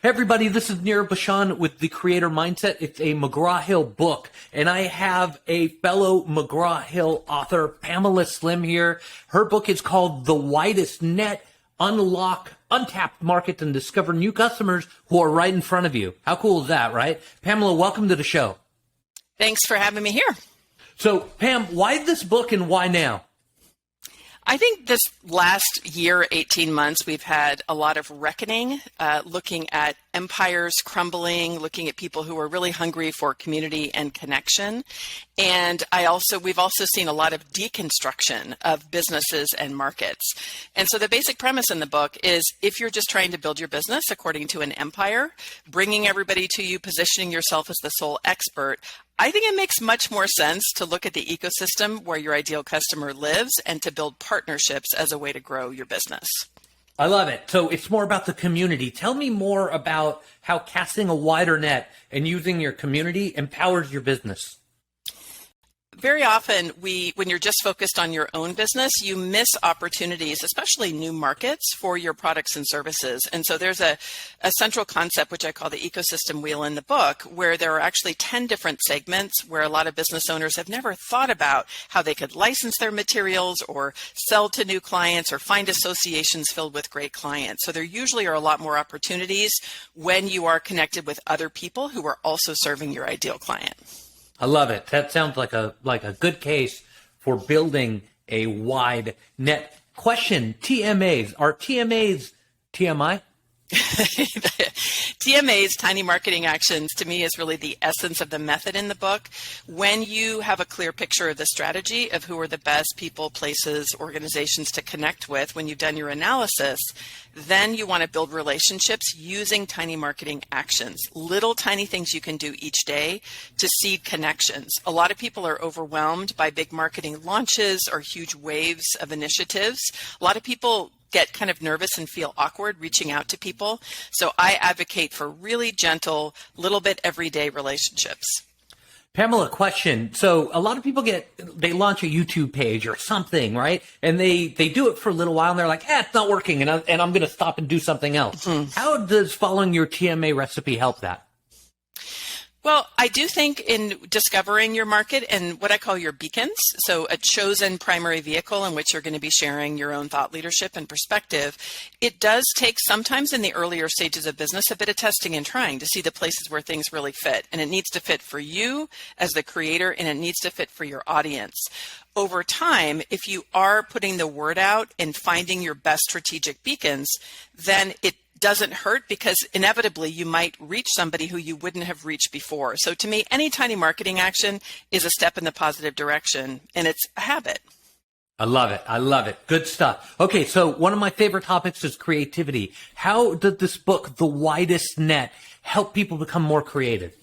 Hey everybody, this is Nir Bashan with The Creator Mindset. It's a McGraw-Hill book, and I have a fellow McGraw-Hill author, Pamela Slim, here. Her book is called The Widest Net, Unlock Untapped Markets and Discover New Customers Who Are Right in Front of You. How cool is that, right? Pamela, welcome to the show. Thanks for having me here. So, Pam, why this book and why now? I think this last year, 18 months, we've had a lot of reckoning, looking at empires crumbling, looking at people who are really hungry for community and connection. And we've also seen a lot of deconstruction of businesses and markets. And so the basic premise in the book is if you're just trying to build your business according to an empire, bringing everybody to you, positioning yourself as the sole expert, I think it makes much more sense to look at the ecosystem where your ideal customer lives and to build partnerships as a way to grow your business. I love it. So it's more about the community. Tell me more about how casting a wider net and using your community empowers your business. Very often, when you're just focused on your own business, you miss opportunities, especially new markets for your products and services. And so there's a central concept, which I call the ecosystem wheel in the book, where there are actually 10 different segments where a lot of business owners have never thought about how they could license their materials or sell to new clients or find associations filled with great clients. So there usually are a lot more opportunities when you are connected with other people who are also serving your ideal client. I love it. That sounds like a good case for building a wide net. Question, TMAs. Are TMAs TMI? TMAs, tiny marketing actions, to me is really the essence of the method in the book. When you have a clear picture of the strategy of who are the best people, places, organizations to connect with, when you've done your analysis, then you want to build relationships using tiny marketing actions, little tiny things you can do each day to seed connections. A lot of people are overwhelmed by big marketing launches or huge waves of initiatives. A lot of people get kind of nervous and feel awkward reaching out to people. So I advocate for really gentle, little bit everyday relationships. Pamela, question. So a lot of people they launch a YouTube page or something, right? And they do it for a little while and they're like, it's not working and I'm going to stop and do something else. Mm-hmm. How does following your TMA recipe help that? Well, I do think in discovering your market and what I call your beacons, so a chosen primary vehicle in which you're going to be sharing your own thought leadership and perspective, it does take sometimes in the earlier stages of business a bit of testing and trying to see the places where things really fit. And it needs to fit for you as the creator, and it needs to fit for your audience. Over time, if you are putting the word out and finding your best strategic beacons, then it doesn't hurt because inevitably you might reach somebody who you wouldn't have reached before. So to me, any tiny marketing action is a step in the positive direction, and it's a habit. I love it. I love it. Good stuff. Okay, so one of my favorite topics is creativity. How did this book, The Widest Net, help people become more creative?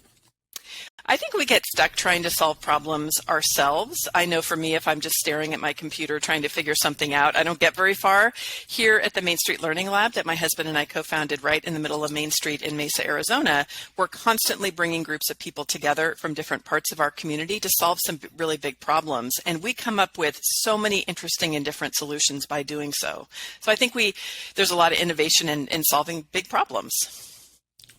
I think we get stuck trying to solve problems ourselves. I know for me, if I'm just staring at my computer trying to figure something out, I don't get very far. Here at the Main Street Learning Lab that my husband and I co-founded right in the middle of Main Street in Mesa, Arizona, we're constantly bringing groups of people together from different parts of our community to solve some really big problems. And we come up with so many interesting and different solutions by doing so. So I think there's a lot of innovation in solving big problems.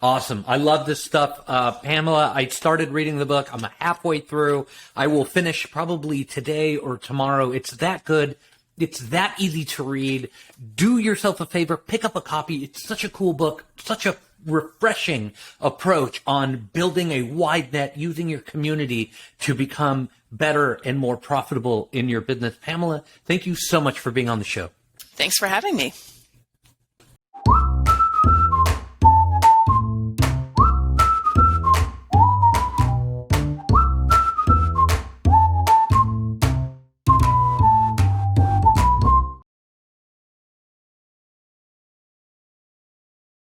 Awesome. I love this stuff. Pamela, I started reading the book. I'm halfway through. I will finish probably today or tomorrow. It's that good. It's that easy to read. Do yourself a favor. Pick up a copy. It's such a cool book, such a refreshing approach on building a wide net, using your community to become better and more profitable in your business. Pamela, thank you so much for being on the show. Thanks for having me.